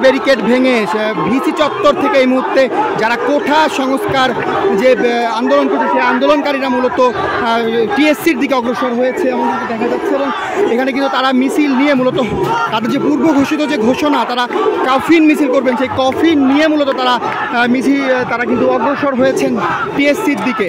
Barricade ভেঙে VC চত্বর থেকে এই মুহূর্তে যারা কোঠা সংস্কার যে আন্দোলন করছে সেই আন্দোলনকারীরা মূলত টিএসসির দিকে অগ্রসর হয়েছে এমন দেখা যাচ্ছে। এবং এখানে কিন্তু তারা মিছিল নিয়ে মূলত তাদের যে পূর্ব ঘোষিত যে ঘোষণা তারা কফিন মিছিল করবেন সেই কফিন নিয়ে মূলত তারা কিন্তু অগ্রসর হয়েছেন টিএসসির দিকে।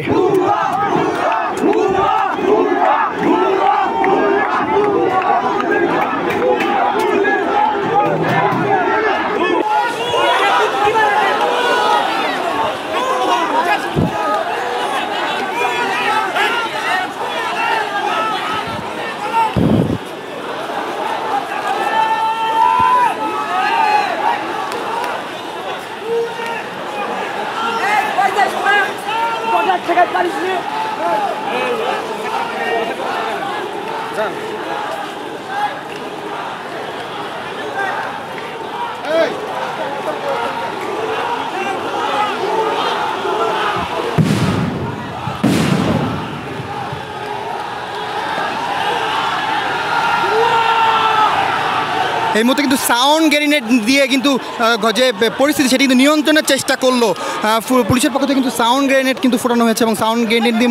এই মুহূর্তে কিন্তু সাউন্ড গ্রেনেড দিয়ে কিন্তু যে পরিস্থিতি সেটি কিন্তু নিয়ন্ত্রণের চেষ্টা করলো পুলিশের পক্ষ থেকে। কিন্তু সাউন্ড গ্রেনেড কিন্তু ফোটানো হয়েছে এবং সাউন্ড গ্রেনেড দিয়ে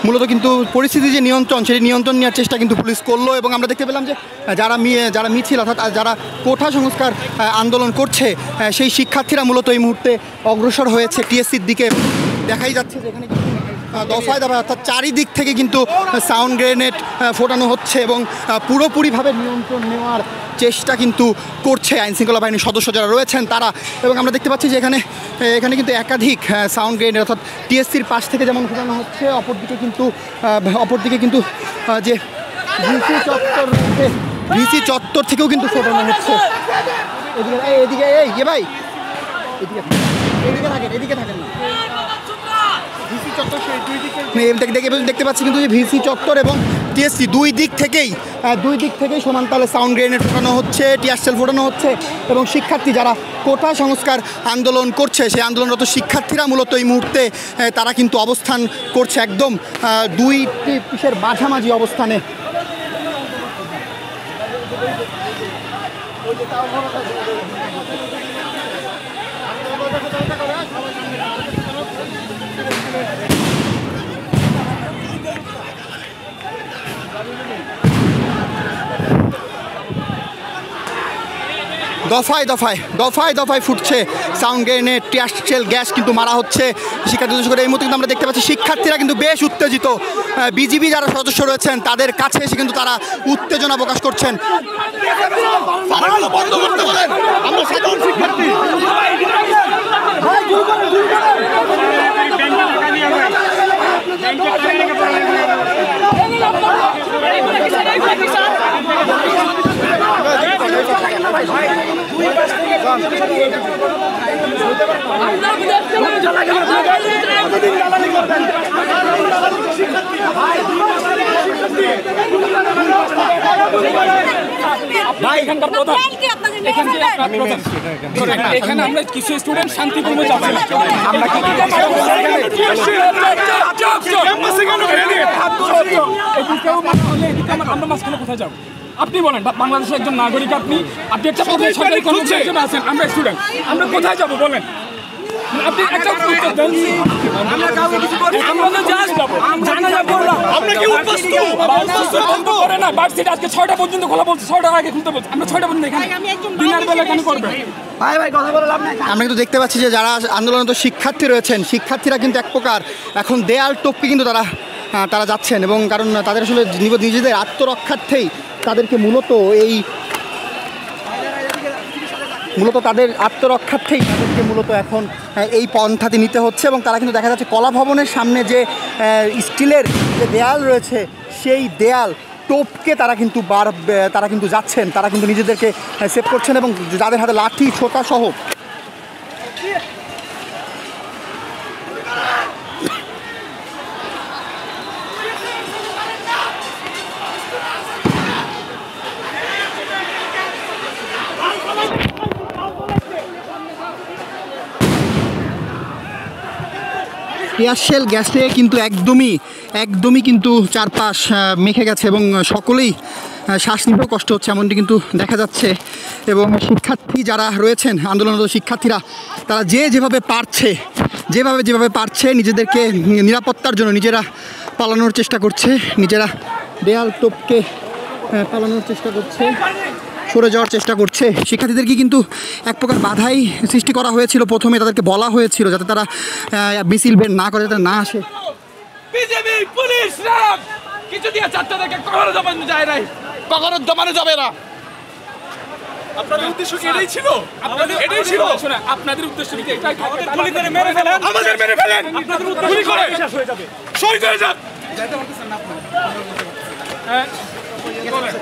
মূলত কিন্তু পরিস্থিতি যে নিয়ন্ত্রণ সেটি নিয়ন্ত্রণ নেওয়ার চেষ্টা কিন্তু পুলিশ করলো। এবং আমরা দেখতে পেলাম যে যারা মিছিল অর্থাৎ যারা কোঠা সংস্কার আন্দোলন করছে সেই শিক্ষার্থীরা মূলত এই মুহূর্তে অগ্রসর হয়েছে টিএসসির দিকে। দেখাই যাচ্ছে যে এখানে দফায় দফায় অর্থাৎ চারিদিক থেকে কিন্তু সাউন্ড গ্রেনেড ফোটানো হচ্ছে এবং পুরোপুরিভাবে নিয়ন্ত্রণ নেওয়ার চেষ্টা কিন্তু করছে আইনশৃঙ্খলা বাহিনীর সদস্য যারা রয়েছেন তারা। এবং আমরা দেখতে পাচ্ছি যে এখানে কিন্তু একাধিক সাউন্ড গ্রেনেড অর্থাৎ টিএসসির পাশ থেকে যেমন ফোটানো হচ্ছে অপরদিকে কিন্তু যে ভিসি চত্বর থেকেও কিন্তু ফোটানো হচ্ছে। এদিকে থাকেন না দেখতে পাচ্ছি কিন্তু যে ভিসি চত্বর এবং টিএসসি দুই দিক থেকেই সমানতালে সাউন্ড গ্রেনেড ফোটানো হচ্ছে, টিয়ার সেল ফোটানো হচ্ছে। এবং শিক্ষার্থী যারা কোঠা সংস্কার আন্দোলন করছে সেই আন্দোলনরত শিক্ষার্থীরা মূলত এই মুহূর্তে তারা কিন্তু অবস্থান করছে একদম দুইটি পিসের মাঝামাঝি অবস্থানে। দফায় দফায় ফুটছে sound grenade, tear shell, gas কিন্তু মারা হচ্ছে শিক্ষার্থীদের করে। এই মুহূর্তে কিন্তু আমরা দেখতে পাচ্ছি শিক্ষার্থীরা কিন্তু বেশ উত্তেজিত। বিজিবি যারা সদস্য রয়েছেন তাদের কাছে এসে কিন্তু তারা উত্তেজনা প্রকাশ করছেন। এখানে আমরা কিছু স্টুডেন্ট শান্তিপূর্ণ যাচ্ছি আমরা মাঝখানে কোথায় যাবো? আপনি বলেন, বাংলাদেশের একজন নাগরিক, আপনি একটা সরকারি কর্মচারী আছেন, আমরা স্টুডেন্ট, আমরা কোথায় যাবো বলেন? আপনি একটা আজকে 6টা পর্যন্ত খোলা বলছে, 6টার আগে খুলতে বলছে, আমরা 6টা পর্যন্ত এখানে দিনের বেলা কেন করবেন? আমরা কিন্তু দেখতে পাচ্ছি যে যারা আন্দোলনত শিক্ষার্থী রয়েছেন শিক্ষার্থীরা কিন্তু এক প্রকার এখন দেয়াল টপকে কিন্তু তারা যাচ্ছেন। এবং কারণ তাদের আসলে নিজেদের আত্মরক্ষার্থেই তাদেরকে মূলত এখন এই পন্থাতে নিতে হচ্ছে। এবং তারা কিন্তু দেখা যাচ্ছে কলা ভবনের সামনে যে স্টিলের যে দেয়াল রয়েছে সেই দেয়াল টোপকে তারা কিন্তু যাচ্ছেন, তারা কিন্তু নিজেদেরকে সেভ করছেন এবং যাদের হাতে লাঠি ছোটা সহ টিয়ারশেল গ্যাসে কিন্তু একদমই কিন্তু চারপাশ মেখে গেছে এবং সকলেই শ্বাস নিতেও কষ্ট হচ্ছে এমনটি কিন্তু দেখা যাচ্ছে। এবং শিক্ষার্থী যারা রয়েছেন আন্দোলনরত শিক্ষার্থীরা তারা যেভাবে পারছে নিজেদেরকে নিরাপত্তার জন্য নিজেরা পালানোর চেষ্টা করছে, নিজেরা দেয়াল টপকে পালানোর চেষ্টা করছে, সরে যাওয়ার চেষ্টা করছে। শিক্ষার্থীদেরকে কিন্তু এক প্রকার বাধাই সৃষ্টি করা হয়েছিল। প্রথমে তাদেরকে বলা হয়েছিল যাতে তারা মিছিল বের না করে, যাতে না আসে। বিজেপি পুলিশরা কিছু দিয়ে ছাত্রদেরকে কখনো দমানো যায় নাই, কখনো দমানো যাবে না। আপনাদের উদ্দেশ্য কি এটাই ছিল? এটাই ছিল শোনা, আপনাদের উদ্দেশ্য কি এটাই? গুলি করে মেরে ফেলেন, আমাদের মেরে ফেলেন, আপনাদের উদ্দেশ্য গুলি করে শেষ হয়ে যাবে, শহীদ হয়ে যান। যাইতে পারতেছেন না আপনারা? হ্যাঁ বলেন।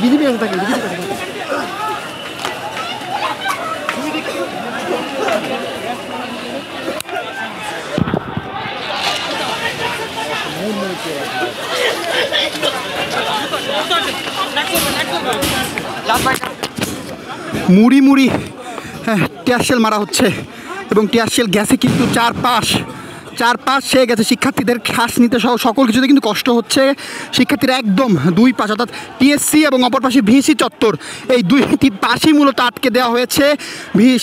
বিজেপি থাকে মুড়ি টিয়ারশেল মারা হচ্ছে এবং টিয়ারশেল গ্যাসে কিন্তু চারপাশ সেয়ে গেছে। শিক্ষার্থীদের শ্বাস নিতে সহ সকল কিছুতে কিন্তু কষ্ট হচ্ছে। শিক্ষার্থীরা একদম দুই পাশ অর্থাৎ টিএসসি এবং অপর পাশে ভিসি চত্বর, এই দুইটি পাশেই মূলত আটকে দেওয়া হয়েছে।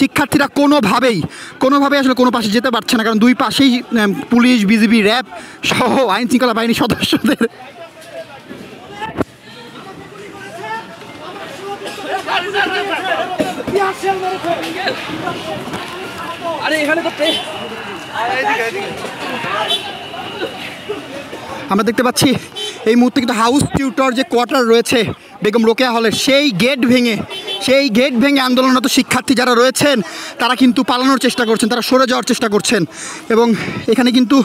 শিক্ষার্থীরা কোনোভাবেই আসলে কোনো পাশে যেতে পারছে না, কারণ দুই পাশেই পুলিশ, বিজিবি, র্যাব সহ আইন শৃঙ্খলা বাহিনীর সদস্যদের আমরা দেখতে পাচ্ছি এই মুহূর্তে কিন্তু হাউস টিউটর যে কোয়ার্টার রয়েছে বেগম রোকেয়া হলের, সেই গেট ভেঙে আন্দোলনরত শিক্ষার্থী যারা রয়েছেন তারা কিন্তু পালানোর চেষ্টা করছেন, তারা সরে যাওয়ার চেষ্টা করছেন। এবং এখানে কিন্তু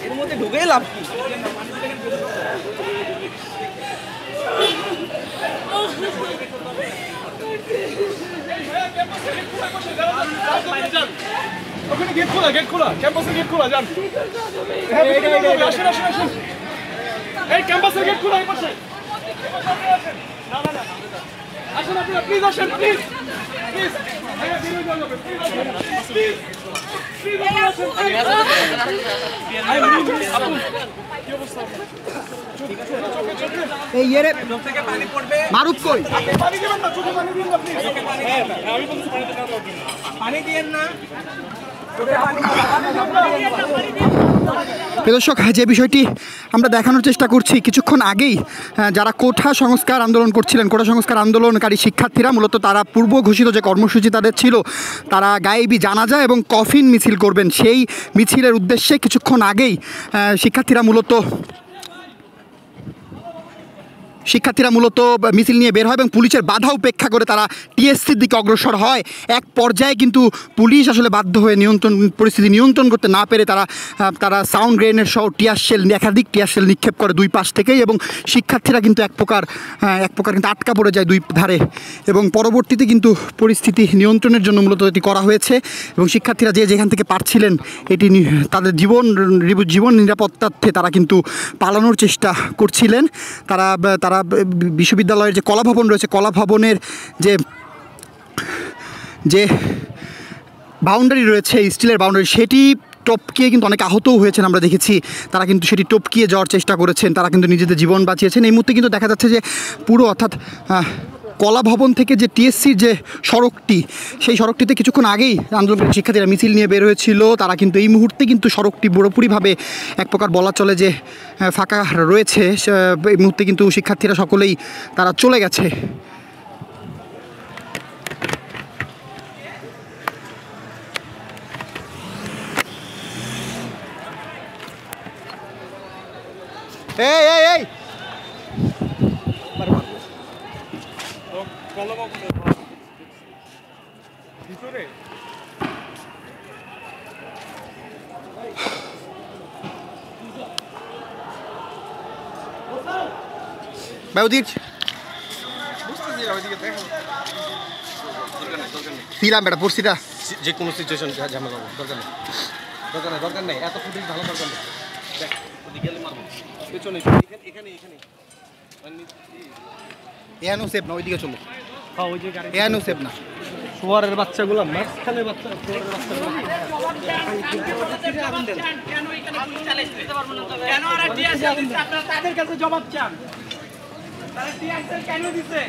এর মধ্যে ঢুকে লাভ কি? ওখানে গেট খোলা, ক্যাম্পাসের গেট খোলা, যান। আসেন। এই ক্যাম্পাসের গেট খোলা, এই পাশে। না আসেন আপনারা, প্লিজ আসেন, প্লিজ। মারুফ কই পানি দিয়েন না। দর্শক, যে বিষয়টি আমরা দেখানোর চেষ্টা করছি, কিছুক্ষণ আগেই যারা কোঠা সংস্কার আন্দোলন করছিলেন, কোঠা সংস্কার আন্দোলনকারী শিক্ষার্থীরা মূলত তারা পূর্ব ঘোষিত যে কর্মসূচি তাদের ছিল, তারা গায়েবী জানাজা এবং কফিন মিছিল করবেন, সেই মিছিলের উদ্দেশ্যে কিছুক্ষণ আগেই শিক্ষার্থীরা মূলত মিছিল নিয়ে বের হয় এবং পুলিশের বাধা উপেক্ষা করে তারা টিএসসির দিকে অগ্রসর হয়। এক পর্যায়ে কিন্তু পুলিশ আসলে বাধ্য হয়ে পরিস্থিতি নিয়ন্ত্রণ করতে না পেরে তারা সাউন্ড গ্রেনেড সহ একাধিক টিয়ারশেল নিক্ষেপ করে দুই পাশ থেকেই, এবং শিক্ষার্থীরা কিন্তু এক প্রকার কিন্তু আটকা পড়ে যায় দুই ধারে। এবং পরবর্তীতে কিন্তু পরিস্থিতি নিয়ন্ত্রণের জন্য মূলত এটি করা হয়েছে এবং শিক্ষার্থীরা যেখান থেকে পারছিলেন এটি তাদের জীবন নিরাপত্তার্থে তারা কিন্তু পালানোর চেষ্টা করছিলেন। তারা বিশ্ববিদ্যালয়ের যে কলাভবন রয়েছে, কলাভবনের যে বাউন্ডারি রয়েছে, স্টিলের বাউন্ডারি, সেটি টপকিয়ে কিন্তু অনেক আহতও হয়েছেন আমরা দেখেছি। তারা কিন্তু সেটি টপকিয়ে যাওয়ার চেষ্টা করেছেন, তারা কিন্তু নিজেদের জীবন বাঁচিয়েছেন। এই মুহূর্তে কিন্তু দেখা যাচ্ছে যে পুরো অর্থাৎ কলাভবন থেকে যে টিএসসির যে সড়কটি, সেই সড়কটিতে কিছুক্ষণ আগেই আন্দোলনকারী শিক্ষার্থীরা মিছিল নিয়ে বের হয়েছিল। তারা কিন্তু এই মুহূর্তে কিন্তু সড়কটি পুরোপুরিভাবে এক প্রকার বলা চলে যে ফাঁকা রয়েছে। এই মুহূর্তে কিন্তু শিক্ষার্থীরা সকলেই তারা চলে গেছে। এই ভাই ওদিকে দিলাম বেটা পড়ছিটা যে কোনো সিচুয়েশন ঝামেলা হবে দরকার নেই দরকার নেই এত ফুটেজ ভালো দরকার নেই দেখ ওদিকে গেলে মারবো পেছনে এখানে এনো সেভ না ওইদিকে চলো হ্যাঁ ওই যে গাড়ি এনো সেভ না শুয়ারের বাচ্চাগুলো মাঝখানে বাচ্চা শুয়ারের বাচ্চাগুলো কেন আর টিআরসি দিচ্ছে আপনারা তাদের কাছে জবাব চান তারা টিআরসি কেন দিচ্ছে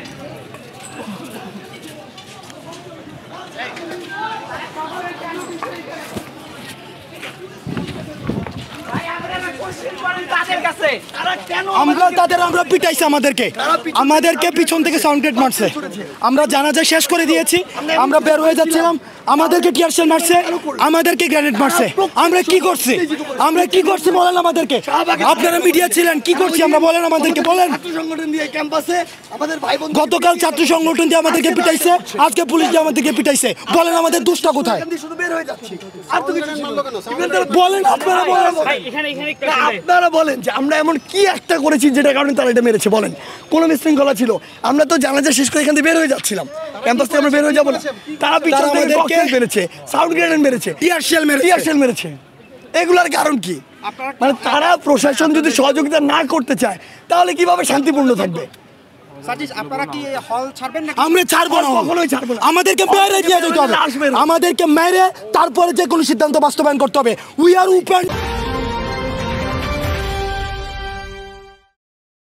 আমরা পিটাইছে আমাদেরকে পিছন থেকে সাউন্ড গ্রেড মারছে আমরা জানাজা শেষ করে দিয়েছি আমরা বের হয়ে যাচ্ছিলাম আমাদেরকে টিয়ার শেল মারছে আমাদেরকে গ্রেনেড মারছে আমরা কি করছি বলেন আমাদেরকে আপনারা মিডিয়া ছিলেন কি করছি আমরা বলেন আমাদেরকে বলেন সংগঠন দিয়ে ক্যাম্পাসে আমাদের ভাই বোন গতকাল ছাত্র সংগঠন দিয়ে আমাদেরকে পিটাইছে আজকে পুলিশ দিয়ে আমাদেরকে পিটাইছে বলেন আমাদের দুষ্টা কোথায় শুধু বের হয়ে যাচ্ছি আর তো কিছু বলেন আপনারা বলেন যে আমরা এমন কি একটা করেছি যেটা কারণে তারা এটা মেরেছে বলেন কোন বিশৃঙ্খলা ছিল আমরা তো জানাজা শেষ করে এখান থেকে বের হয়ে যাচ্ছিলাম ক্যাম্পাস থেকে আমরা বের হয়ে যাবো না তারা পিছন থেকে ককটেল মেরেছে সাউন্ড গ্রেনেড মেরেছে টিয়ার শেল মেরেছে এগুলার কারণ কি মানে তারা প্রশাসন যদি সহযোগিতা না করতে চায় তাহলে কিভাবে শান্তিপূর্ণ থাকবে আপনারা কি হল ছাড়বেন না আমরা ছাড়বো না কখনোই ছাড়বো না আমাদেরকে মেরে দিয়ে যেতে হবে আমাদেরকে মেরে তারপরে যে কোনো সিদ্ধান্ত বাস্তবায়ন করতে হবে উই আর ওপেন